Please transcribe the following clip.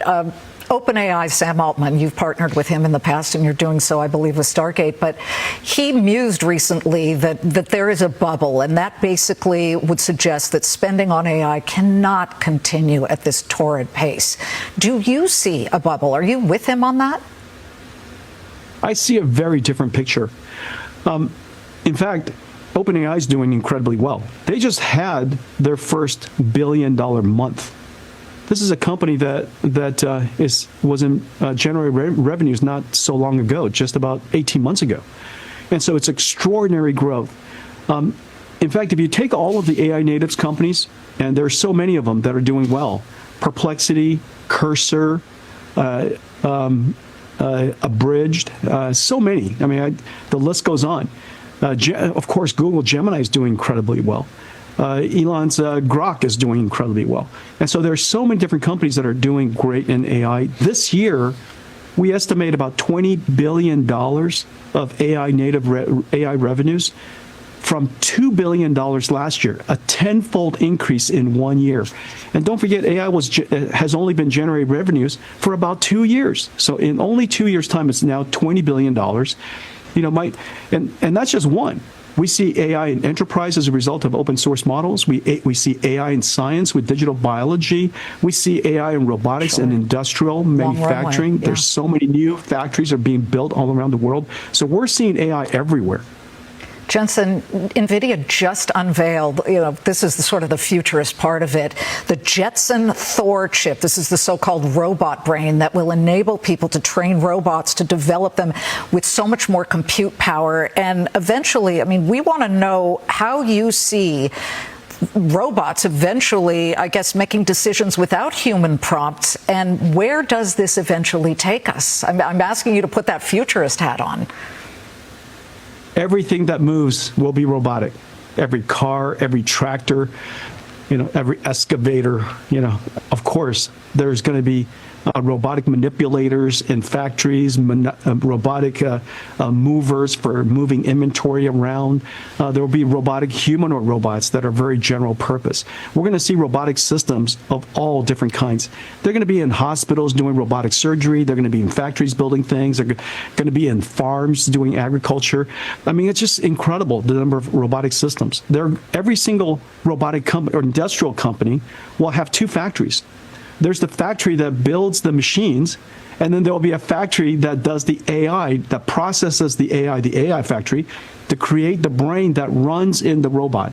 OpenAI, Sam Altman, you've partnered with him in the past, and you're doing so, I believe, with Stargate, but he mused recently that there is a bubble, and that basically would suggest that spending on AI cannot continue at this torrid pace. Do you see a bubble? Are you with him on that? I see a very different picture. In fact, OpenAI is doing incredibly well. They just had their first billion-dollar month. This is a company that was in generating revenues not so long ago, just about 18 months ago. And so it's extraordinary growth. In fact, if you take all of the AI natives companies, and there are so many of them that are doing well, Perplexity, Cursor, Abridged, so many. I mean, the list goes on. Of course, Google Gemini is doing incredibly well. Elon's Grok is doing incredibly well. And so there are so many different companies that are doing great in AI. This year, we estimate about $20 billion of AI native AI revenues from $2 billion last year, a tenfold increase in 1 year. And don't forget, AI has only been generating revenues for about 2 years. So in only 2 years' time, it's now $20 billion. You know, and that's just one. We see AI in enterprise as a result of open source models. We see AI in science with digital biology. We see AI in robotics and industrial manufacturing. Yeah. There's so many new factories are being built all around the world. So we're seeing AI everywhere. Jensen, Nvidia just unveiled, this is the sort of the futurist part of it, the Jetson Thor chip. This is the so-called robot brain that will enable people to train robots, to develop them with so much more compute power. And eventually, I mean, we want to know how you see robots eventually, I guess, making decisions without human prompts, and where does this eventually take us? I'm asking you to put that futurist hat on. Everything that moves will be robotic. Every car, every tractor, every excavator, of course, there's going to be robotic manipulators in factories, robotic movers for moving inventory around. There will be robotic humanoid robots that are very general purpose. We're going to see robotic systems of all different kinds. They're going to be in hospitals doing robotic surgery. They're going to be in factories building things. They're going to be in farms doing agriculture. I mean, it's just incredible, the number of robotic systems. Every single robotic company or industrial company will have two factories. There's the factory that builds the machines, and then there will be a factory that does the AI, that processes the AI factory, to create the brain that runs in the robot.